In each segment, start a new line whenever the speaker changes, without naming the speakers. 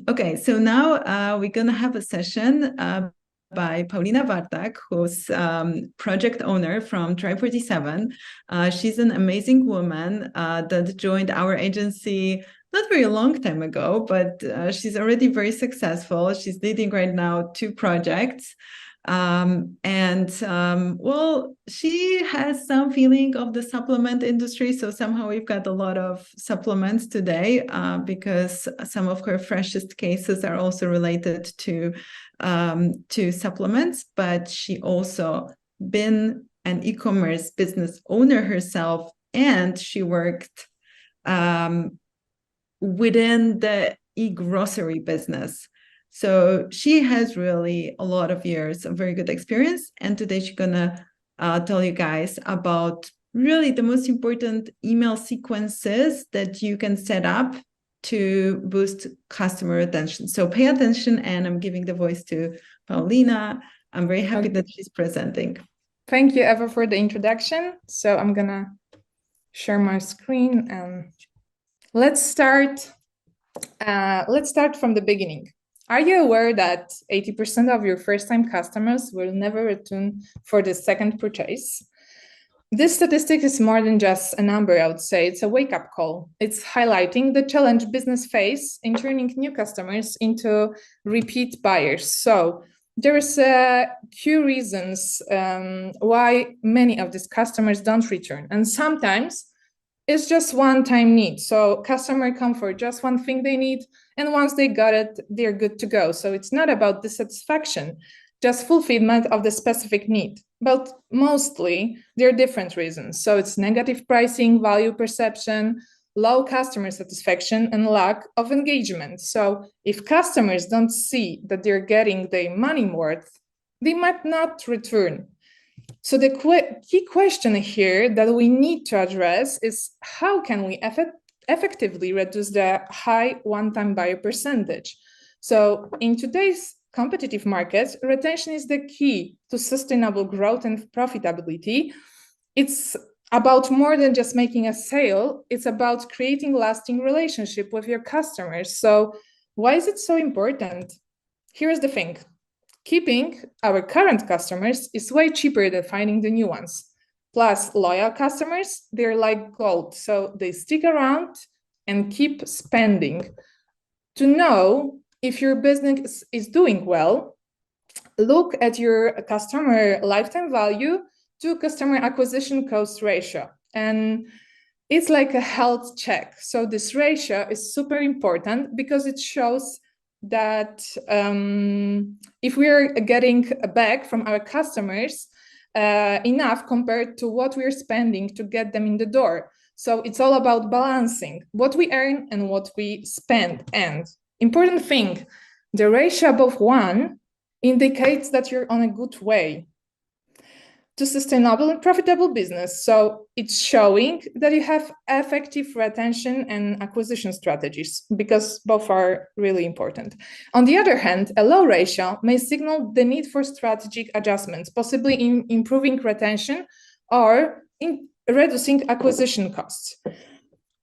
Okay, so now we're going to have a session by Paulina Vartak, who's project owner from Try 47. She's an amazing woman that joined our agency not very long time ago, but she's already very successful. She's leading right now 2 projects. Well, she has some feeling of the supplement industry. So somehow we've got a lot of supplements today because some of her freshest cases are also related to supplements. But she also been an e-commerce business owner herself, and she worked within the e-grocery business. So she has really a lot of years of very good experience. And today she's gonna tell you guys about really the most important email sequences that you can set up to boost customer attention. So pay attention, and I'm giving the voice to Paulina. I'm very happy that she's presenting.
Thank you, Eva, for the introduction. So I'm gonna share my screen and let's start from the beginning. Are you aware that 80% of your first-time customers will never return for the second purchase? This statistic is more than just a number, I would say. It's a wake-up call. It's highlighting the challenge business face in turning new customers into repeat buyers. So there's a few reasons why many of these customers don't return. And sometimes it's just one-time need. So customer come for just one thing they need, and once they got it, they're good to go. So it's not about dissatisfaction, just fulfillment of the specific need. But mostly, there are different reasons. So it's negative pricing, value perception, low customer satisfaction, and lack of engagement. So if customers don't see that they're getting their money worth, they might not return. So the key question here that we need to address is how can we effectively reduce the high one-time buyer percentage? So in today's competitive markets, retention is the key to sustainable growth and profitability. It's about more than just making a sale. It's about creating lasting relationship with your customers. So why is it so important? Here's the thing. Keeping our current customers is way cheaper than finding the new ones. Plus, loyal customers, they're like gold, so they stick around and keep spending. To know if your business is doing well, look at your customer lifetime value to customer acquisition cost ratio. And it's like a health check. So this ratio is super important because it shows that if we're getting back from our customers enough compared to what we're spending to get them in the door. So it's all about balancing what we earn and what we spend. And important thing, the ratio above 1 indicates that you're on a good way to sustainable and profitable business. So it's showing that you have effective retention and acquisition strategies, because both are really important. On the other hand, a low ratio may signal the need for strategic adjustments, possibly in improving retention or in reducing acquisition costs.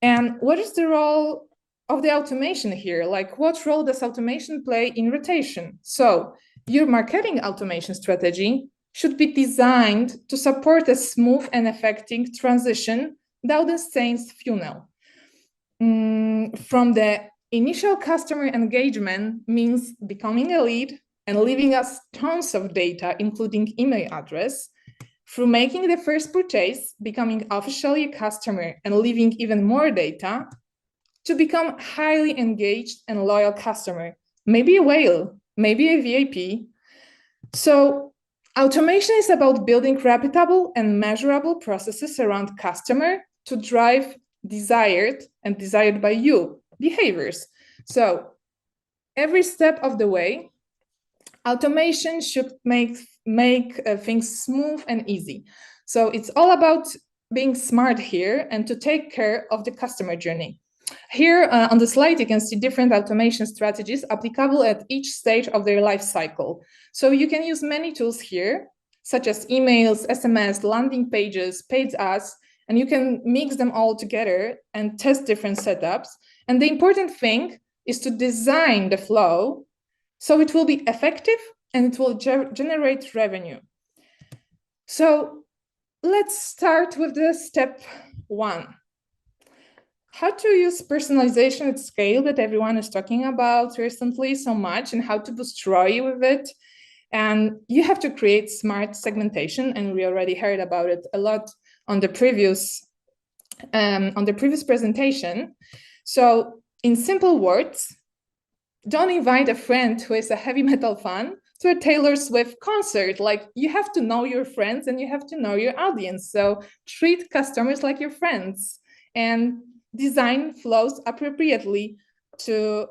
And what is the role of the automation here? Like, what role does automation play in retention? So your marketing automation strategy should be designed to support a smooth and effective transition down the sales funnel. From the initial customer engagement means becoming a lead and leaving us tons of data, including email address, through making the first purchase, becoming officially a customer and leaving even more data, to become highly engaged and loyal customer, maybe a whale, maybe a VIP. So automation is about building reputable and measurable processes around customer to drive desired and desired by you behaviors. So every step of the way, automation should make things smooth and easy. So it's all about being smart here and to take care of the customer journey. Here on the slide, you can see different automation strategies applicable at each stage of their life cycle. So you can use many tools here, such as emails, SMS, landing pages, paid ads, and you can mix them all together and test different setups. And the important thing, is to design the flow so it will be effective and it will generate revenue. So let's start with the step 1. How to use personalization at scale that everyone is talking about recently so much, and how to boost ROI with it. And you have to create smart segmentation, and we already heard about it a lot on the previous presentation. So in simple words, don't invite a friend who is a heavy metal fan to a Taylor Swift concert. Like, you have to know your friends and you have to know your audience. So treat customers like your friends and design flows appropriately to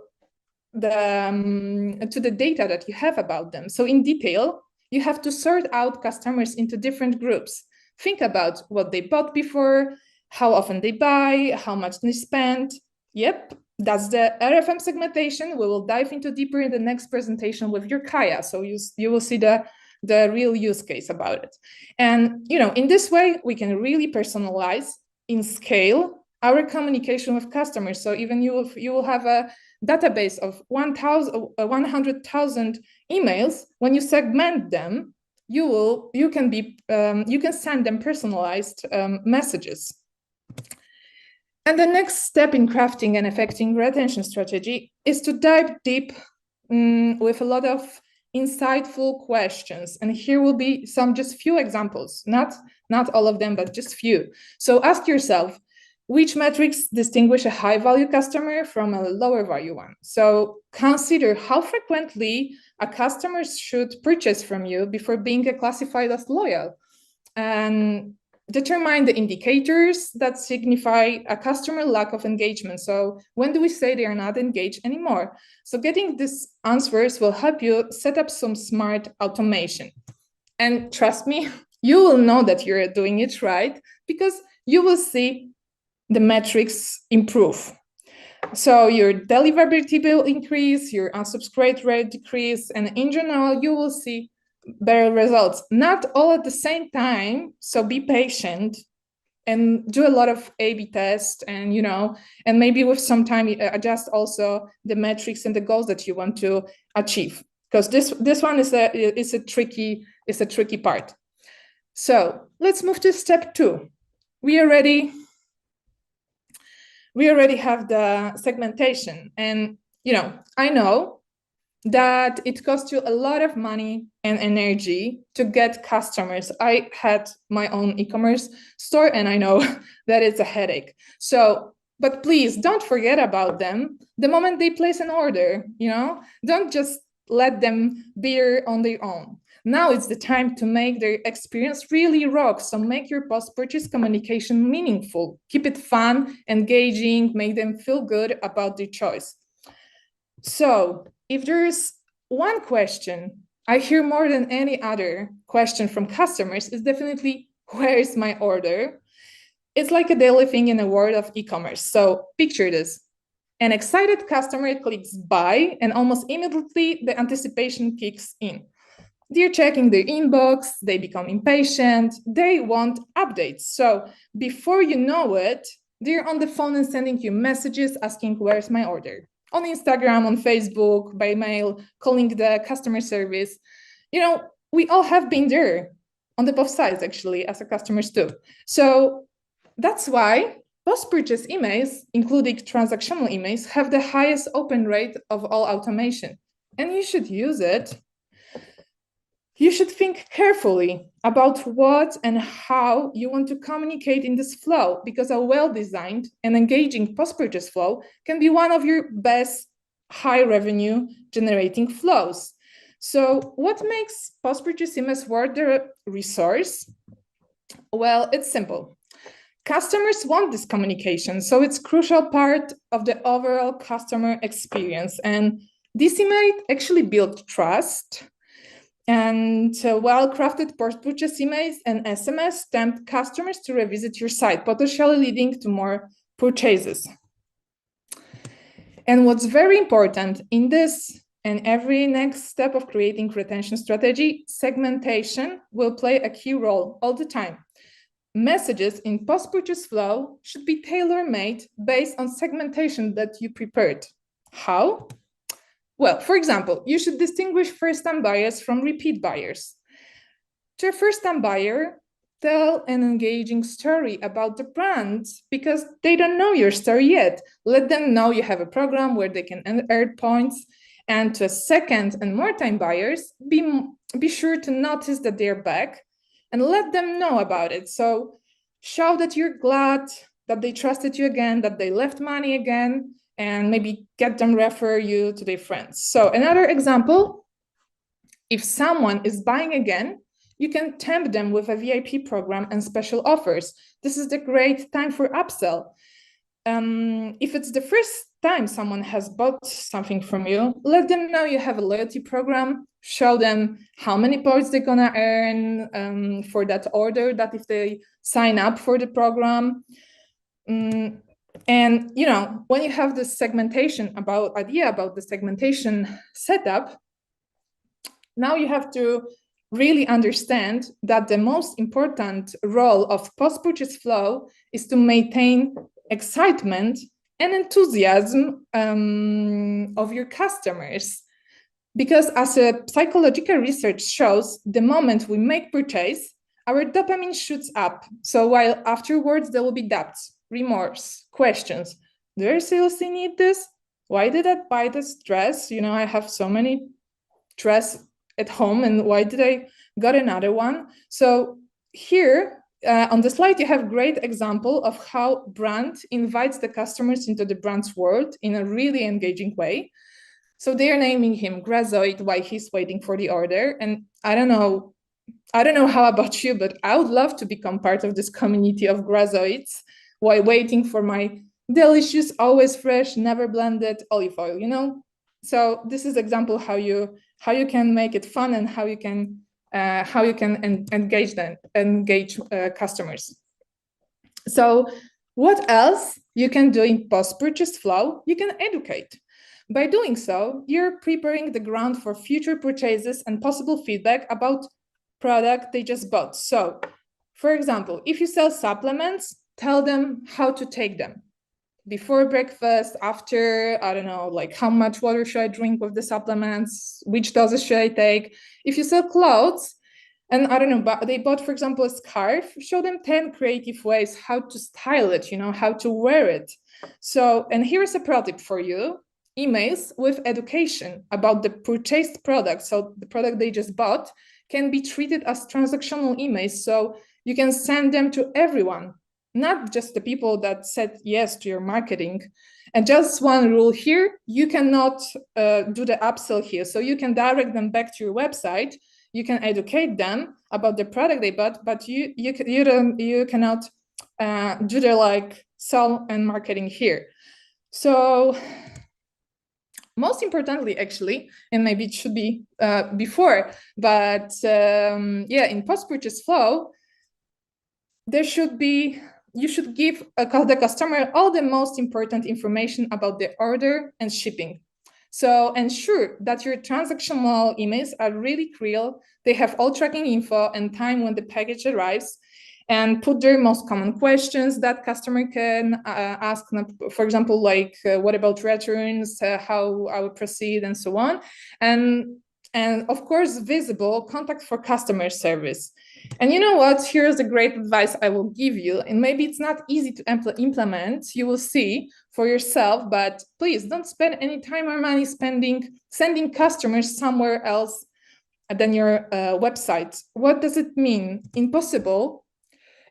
the data that you have about them. So in detail, you have to sort out customers into different groups. Think about what they bought before, how often they buy, how much they spend. Yep, that's the RFM segmentation. We will dive into deeper in the next presentation with your Kaya. So you will see the real use case about it. And in this way, we can really personalize in scale our communication with customers. So even you will have a database of 100,000 emails. When you segment them, you can send them personalized messages. And the next step in crafting an effective retention strategy is to dive deep with a lot of insightful questions. And here will be just few examples, not all of them, but just few. So ask yourself, which metrics distinguish a high-value customer from a lower-value one? So consider how frequently a customer should purchase from you before being classified as loyal. And determine the indicators that signify a customer lack of engagement. So when do we say they are not engaged anymore? So getting these answers will help you set up some smart automation. And trust me, you will know that you're doing it right because you will see the metrics improve. So your deliverability will increase, your unsubscribe rate decrease, and in general, you will see better results. Not all at the same time, so be patient and do a lot of A/B tests, and and maybe with some time adjust also the metrics and the goals that you want to achieve, because this one is a tricky part. So let's move to step 2. We already have the segmentation, and I know that it costs you a lot of money and energy to get customers. I had my own e-commerce store, and I know that it's a headache. So, but please don't forget about them the moment they place an order. Don't just let them be on their own. Now it's the time to make their experience really rock. So make your post-purchase communication meaningful. Keep it fun, engaging, make them feel good about their choice. So if there's one question I hear more than any other question from customers, is definitely, where is my order? It's like a daily thing in the world of e-commerce. So picture this. An excited customer clicks buy, and almost immediately the anticipation kicks in. They're checking their inbox, they become impatient, they want updates. So before you know it, they're on the phone and sending you messages asking, where's my order? On Instagram, on Facebook, by mail, calling the customer service. We all have been there on the both sides, actually, as a customers too. So that's why post-purchase emails, including transactional emails, have the highest open rate of all automation. And you should use it. You should think carefully about what and how you want to communicate in this flow, because a well-designed and engaging post-purchase flow can be one of your best high revenue generating flows. So what makes post-purchase emails worth the resource? Well, it's simple. Customers want this communication, so it's a crucial part of the overall customer experience. And this email actually builds trust. And well-crafted post-purchase emails and SMS tempt customers to revisit your site, potentially leading to more purchases. And what's very important in this and every next step of creating retention strategy, segmentation will play a key role all the time. Messages in post-purchase flow should be tailor-made based on segmentation that you prepared. How? Well, for example, you should distinguish first-time buyers from repeat buyers. To a first-time buyer, tell an engaging story about the brand because they don't know your story yet. Let them know you have a program where they can earn points. And to a second and more time buyers, be sure to notice that they're back and let them know about it. So show that you're glad that they trusted you again, that they left money again, and maybe get them refer you to their friends. So another example, if someone is buying again, you can tempt them with a VIP program and special offers. This is the great time for upsell. If it's the first time someone has bought something from you, let them know you have a loyalty program, show them how many points they're gonna earn for that order, that if they sign up for the program. And you know, when you have this segmentation idea about the segmentation setup, now you have to really understand that the most important role of post-purchase flow is to maintain excitement and enthusiasm of your customers. Because as a psychological research shows, the moment we make purchase, our dopamine shoots up. So while afterwards there will be doubts, remorse, questions. Do I seriously need this? Why did I buy this dress? You know, I have so many dresses at home, and why did I got another one? So here on the slide, you have a great example of how brand invites the customers into the brand's world in a really engaging way. So they are naming him Grazoid while he's waiting for the order. And I don't know how about you, but I would love to become part of this community of Grazoids while waiting for my delicious, always fresh, never blended olive oil, you know? So this is example how you can make it fun and how you can engage customers. So what else you can do in post-purchase flow? You can educate. By doing so, you're preparing the ground for future purchases and possible feedback about product they just bought. So, for example, if you sell supplements, tell them how to take them. Before breakfast, after, I don't know, like how much water should I drink with the supplements, which doses should I take. If you sell clothes, and I don't know, but they bought, for example, a scarf, show them 10 creative ways how to style it, you know, how to wear it. So, and here's a pro tip for you, emails with education about the purchased product. So the product they just bought can be treated as transactional emails. So you can send them to everyone, not just the people that said yes to your marketing. And just one rule here, you cannot do the upsell here. So you can direct them back to your website. You can educate them about the product they bought, but you cannot do the like sell and marketing here. So most importantly, actually, and maybe it should be before, but yeah, in post-purchase flow, you should give the customer all the most important information about the order and shipping. So ensure that your transactional emails are really real. They have all tracking info and time when the package arrives, and put their most common questions that customer can ask, for example, like what about returns, how I would proceed, and so on. And of course, visible contact for customer service. And you know what? Here's the great advice I will give you. And maybe it's not easy to implement. You will see for yourself, but please don't spend any time or money sending customers somewhere else than your website. What does it mean?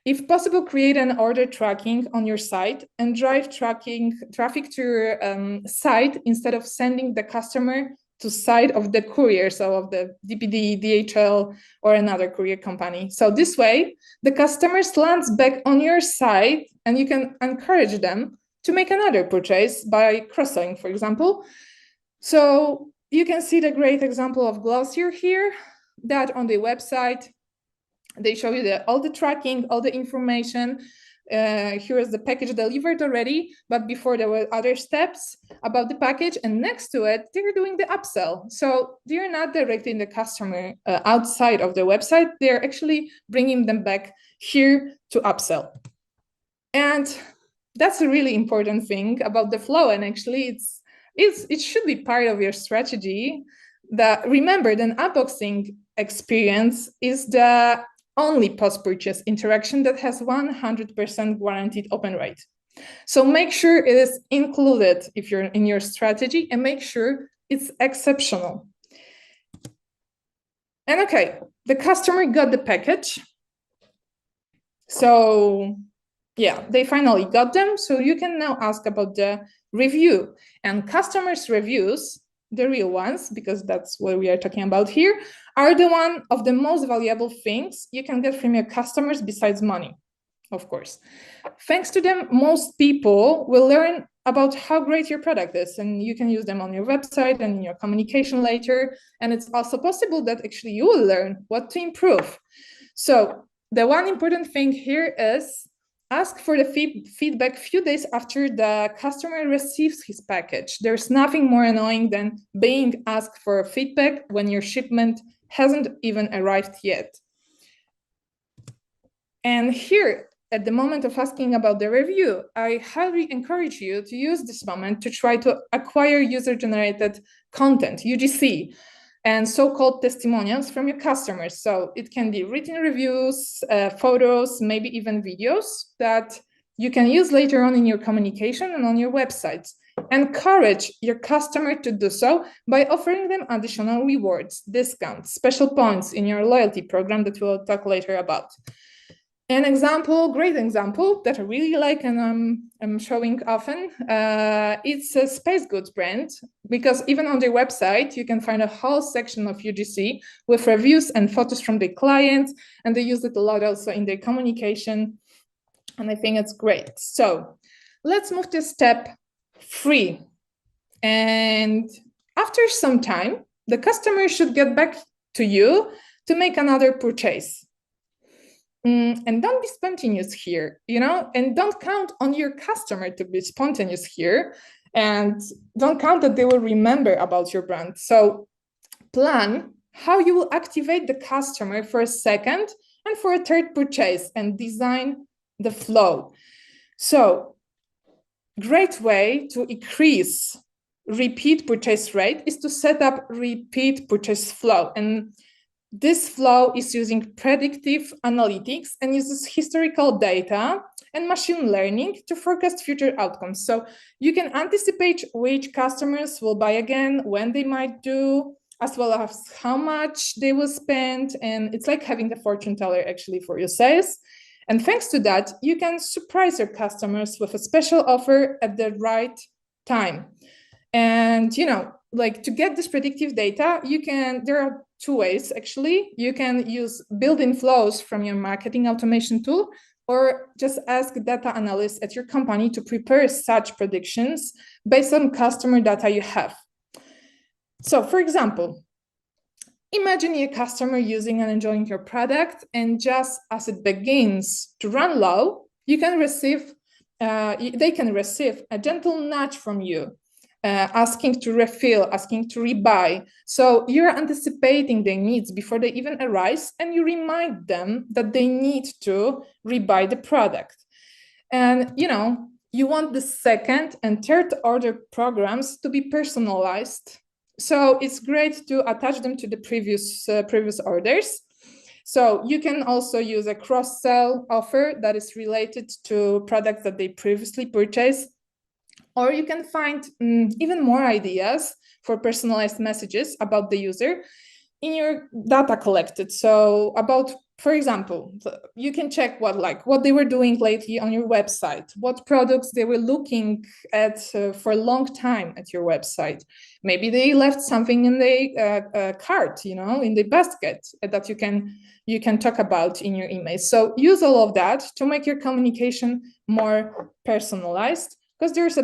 If possible, create an order tracking on your site and drive traffic to your site instead of sending the customer to side of the courier, so of the DPD, DHL, or another courier company. So this way, the customers lands back on your site and you can encourage them to make another purchase by cross-selling, for example. So you can see the great example of Glossier here, that on the website, they show you all the tracking, all the information. Here is the package delivered already, but before there were other steps about the package, and next to it, they're doing the upsell. So they're not directing the customer outside of the website, they're actually bringing them back here to upsell. And that's a really important thing about the flow, and actually it's it should be part of your strategy. Remember, the unboxing experience is the only post-purchase interaction that has 100% guaranteed open rate. So make sure it is included if you're in your strategy, and make sure it's exceptional. And okay, the customer got the package. So yeah, they finally got them. So you can now ask about the review. And customers' reviews, the real ones, because that's what we are talking about here, are the one of the most valuable things you can get from your customers besides money, of course. Thanks to them, most people will learn about how great your product is, and you can use them on your website and in your communication later. And it's also possible that actually you will learn what to improve. So the one important thing here is ask for the feedback few days after the customer receives his package. There's nothing more annoying than being asked for feedback when your shipment hasn't even arrived yet. And here, at the moment of asking about the review, I highly encourage you to use this moment to try to acquire user-generated content, UGC, and so-called testimonials from your customers. So it can be written reviews, photos, maybe even videos that you can use later on in your communication and on your websites. Encourage your customer to do so by offering them additional rewards, discounts, special points in your loyalty program that we'll talk later about. An example, great example that I really like and I'm showing often, it's a space goods brand, because even on their website, you can find a whole section of UGC with reviews and photos from their clients, and they use it a lot also in their communication, and I think it's great. So let's move to step 3. And after some time, the customer should get back to you to make another purchase. And don't be spontaneous here, and don't count on your customer to be spontaneous here, and don't count that they will remember about your brand. So plan how you will activate the customer for a second and for a third purchase, and design the flow. So great way to increase repeat purchase rate is to set up repeat purchase flow. And this flow is using predictive analytics and uses historical data and machine learning to forecast future outcomes. So you can anticipate which customers will buy again, when they might do, as well as how much they will spend. And it's like having a fortune teller actually for your sales. And thanks to that, you can surprise your customers with a special offer at the right time. And, like to get this predictive data, there are 2 ways actually. You can use built-in flows from your marketing automation tool, or just ask data analysts at your company to prepare such predictions based on customer data you have. So for example, imagine a customer using and enjoying your product, and just as it begins to run low, they can receive a gentle nudge from you, asking to refill, asking to rebuy. So you're anticipating their needs before they even arise, and you remind them that they need to rebuy the product. And you want the second and third order programs to be personalized. So it's great to attach them to the previous orders. So you can also use a cross-sell offer that is related to products that they previously purchased. Or you can find even more ideas for personalized messages about the user in your data collected. So about, for example, you can check what they were doing lately on your website, what products they were looking at for a long time at your website. Maybe they left something in the cart, in the basket that you can talk about in your email. So use all of that to make your communication more personalized, because there's a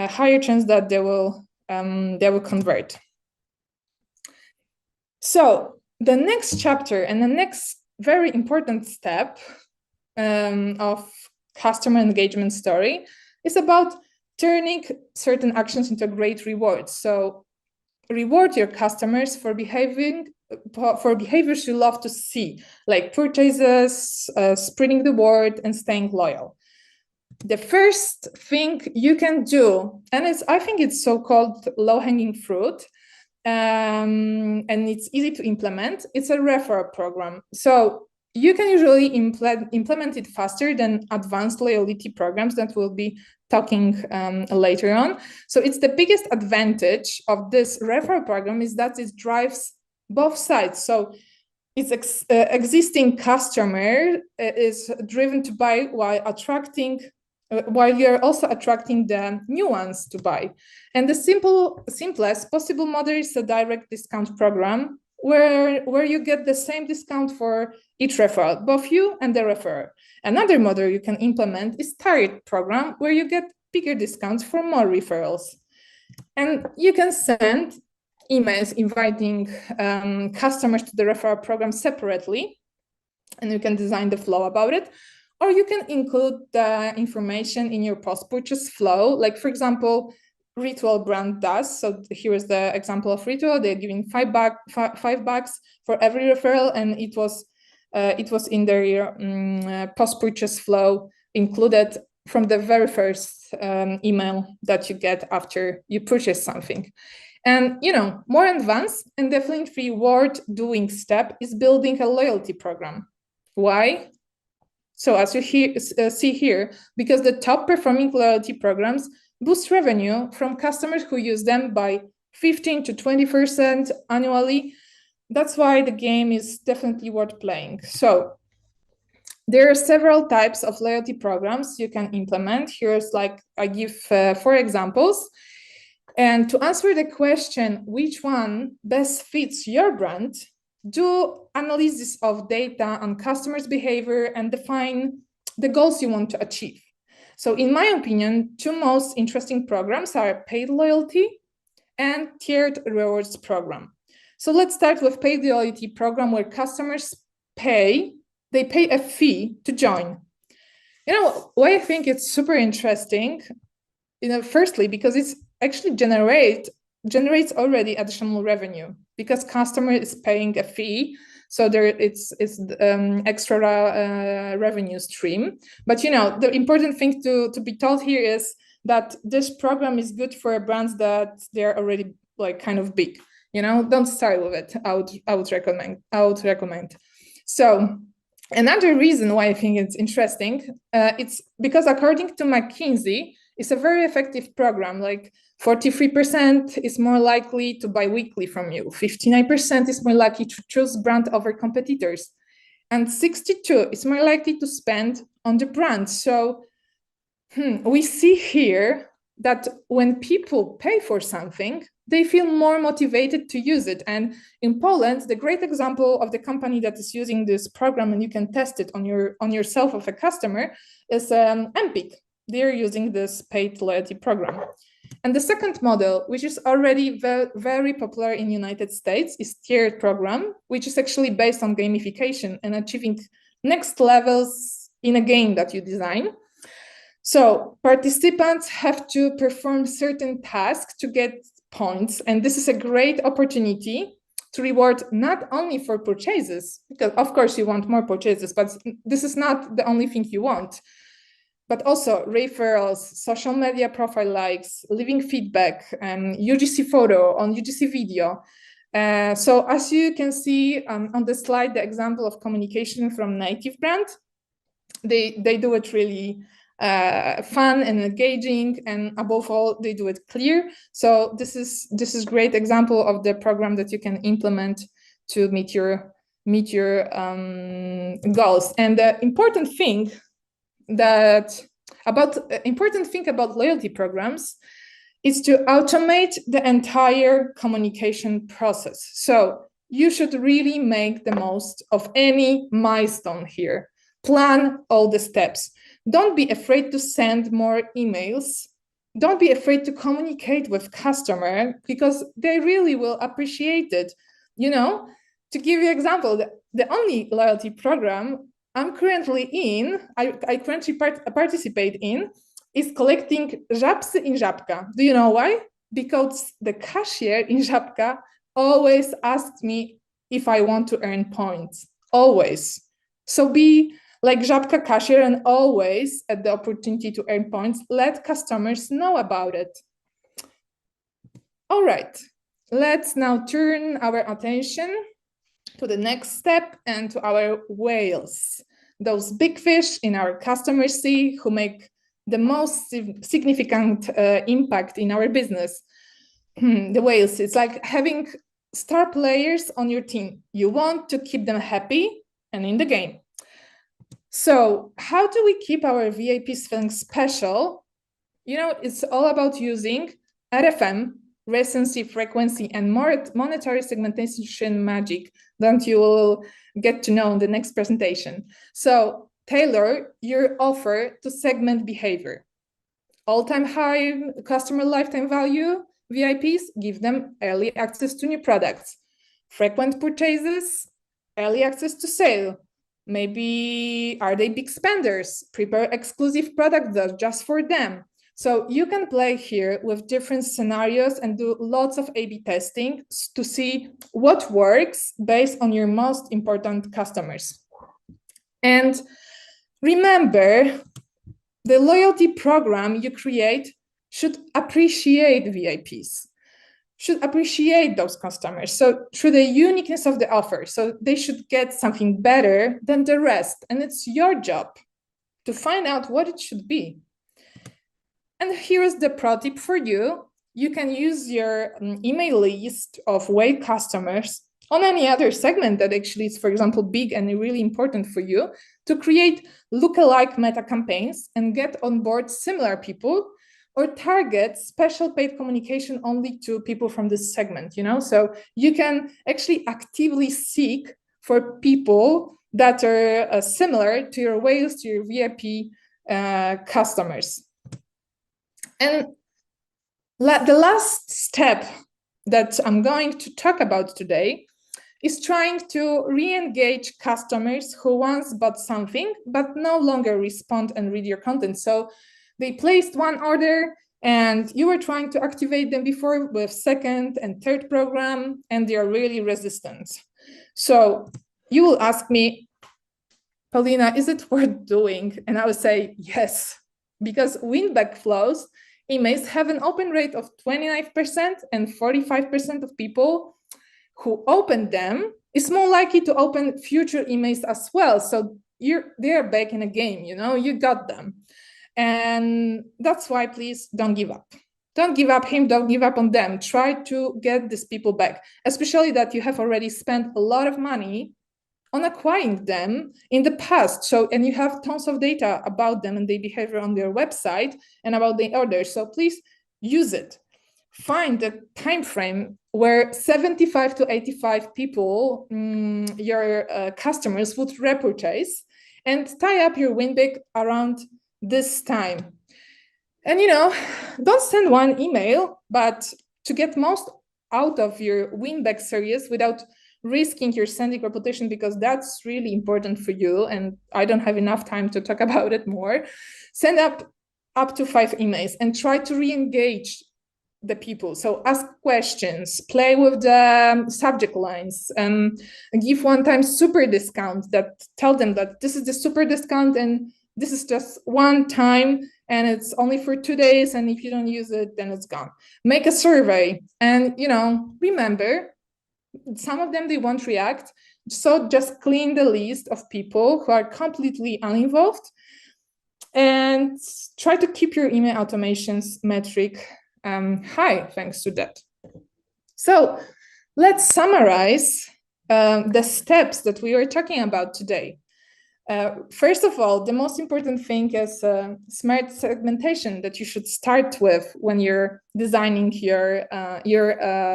higher chance that they will convert. So the next chapter and the next very important step of customer engagement story is about turning certain actions into great rewards. So reward your customers for behaviors you love to see, like purchases, spreading the word, and staying loyal. The first thing you can do, and I think it's so-called low-hanging fruit, and it's easy to implement, it's a referral program. So you can usually implement it faster than advanced loyalty programs that we'll be talking later on. So it's the biggest advantage of this referral program is that it drives both sides. So its existing customer is driven to buy while you're also attracting the new ones to buy. And the simplest possible model is a direct discount program where you get the same discount for each referral, both you and the referrer. Another model you can implement is tiered program where you get bigger discounts for more referrals. And you can send emails inviting customers to the referral program separately, and you can design the flow about it. Or you can include the information in your post-purchase flow. Like, for example, Ritual brand does. So here is the example of Ritual. They're giving $5 for every referral, and it was in their post-purchase flow included from the very first email that you get after you purchase something. And more advanced and definitely reward doing step is building a loyalty program. Why? So as you see here, because the top performing loyalty programs boost revenue from customers who use them by 15 to 20% annually. That's why the game is definitely worth playing. So there are several types of loyalty programs you can implement. Here's I give 4 examples. And to answer the question, which one best fits your brand, do analysis of data on customers' behavior and define the goals you want to achieve. So in my opinion, 2 most interesting programs are paid loyalty and tiered rewards program. So let's start with paid loyalty program where customers pay a fee to join. Why I think it's super interesting, firstly, because it's actually generates already additional revenue because customer is paying a fee, so it's extra revenue stream. But the important thing to be told here is that this program is good for brands that they're already kind of big. Don't start with it. I would recommend. So another reason why I think it's interesting, it's because according to McKinsey, it's a very effective program. 43% is more likely to buy weekly from you. 59% is more likely to choose brand over competitors. And 62% is more likely to spend on the brand. So we see here that when people pay for something, they feel more motivated to use it. And in Poland, the great example of the company that is using this program, and you can test it on yourself of a customer, is Empik. They're using this paid loyalty program. And the second model, which is already very popular in the United States, is tiered program, which is actually based on gamification and achieving next levels in a game that you design. So participants have to perform certain tasks to get points. And this is a great opportunity to reward not only for purchases, because of course you want more purchases, but this is not the only thing you want, but also referrals, social media profile likes, leaving feedback, UGC photo on UGC video. So as you can see on the slide, the example of communication from native brand, they do it really fun and engaging, and above all, they do it clear. So this is great example of the program that you can implement to meet your goals. And the important thing about loyalty programs is to automate the entire communication process. So you should really make the most of any milestone here. Plan all the steps. Don't be afraid to send more emails. Don't be afraid to communicate with customer because they really will appreciate it. To give you an example, the only loyalty program I'm currently in, I currently participate in, is collecting żabsy in Żabka. Do you know why? Because the cashier in Żabka always asks me if I want to earn points. Always. So be like Żabka Cashier, and always at the opportunity to earn points, let customers know about it. All right, let's now turn our attention to the next step and to our whales, those big fish in our customer sea who make the most significant impact in our business. The whales, it's like having star players on your team. You want to keep them happy and in the game. So how do we keep our VIPs feeling special? You know, it's all about using RFM, recency, frequency, and more monetary segmentation magic that you will get to know in the next presentation. So tailor your offer to segment behavior. All-time high customer lifetime value, VIPs, give them early access to new products. Frequent purchases, early access to sale. Maybe are they big spenders? Prepare exclusive products just for them. So you can play here with different scenarios and do lots of A/B testing to see what works based on your most important customers. And remember, the loyalty program you create should appreciate VIPs, should appreciate those customers. So through the uniqueness of the offer, so they should get something better than the rest. And it's your job to find out what it should be. And here's the pro tip for you. You can use your email list of whale customers on any other segment that actually is, for example, big and really important for you to create lookalike meta campaigns and get on board similar people, or target special paid communication only to people from this segment, you know? So you can actually actively seek for people that are similar to your whales, to your VIP customers. And the last step that I'm going to talk about today is trying to re-engage customers who once bought something, but no longer respond and read your content. So they placed one order and you were trying to activate them before with second and third program, and they are really resistant. So you will ask me, Paulina, is it worth doing? And I would say yes, because win-back flows emails have an open rate of 29%, and 45% of people who open them is more likely to open future emails as well. So they're back in the game, you know, you got them. And that's why, please don't give up. Don't give up him, don't give up on them. Try to get these people back, especially that you have already spent a lot of money on acquiring them in the past. So, and you have tons of data about them and their behavior on their website and about the orders. So please use it. Find a time frame where 75 to 85 people, your customers, would repurchase, and tie up your win-back around this time. And, you know, don't send one email, but to get most out of your win-back series without risking your sending reputation, because that's really important for you, and I don't have enough time to talk about it more. Send up to 5 emails and try to re-engage the people. So ask questions, play with the subject lines, give one-time super discount that tell them that this is the super discount and this is just one time and it's only for 2 days, and if you don't use it, then it's gone. Make a survey, and, you know, remember, some of them, they won't react. So just clean the list of people who are completely uninvolved and try to keep your email automations metric high thanks to that. So let's summarize the steps that we were talking about today. First of all, the most important thing is smart segmentation that you should start with when you're designing your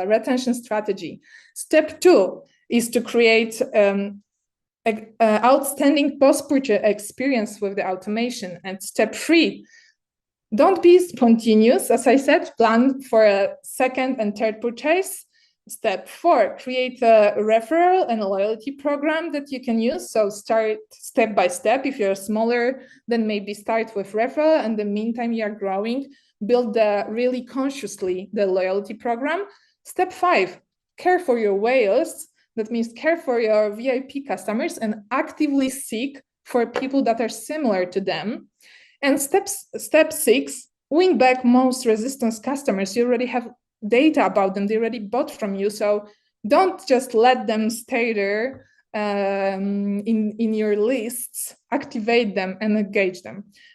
retention strategy. Step 2 is to create outstanding post-purchase experience with the automation. And step 3, don't be spontaneous. As I said, plan for a second and third purchase. Step 4, create a referral and a loyalty program that you can use. So start step by step. If you're smaller, then maybe start with referral. And in the meantime, you are growing, build really consciously the loyalty program. Step 5, care for your whales. That means care for your VIP customers and actively seek for people that are similar to them. And step 6, win back most resistance customers. You already have data about them. They already bought from you. So don't just let them stay there in your lists. Activate them and engage them.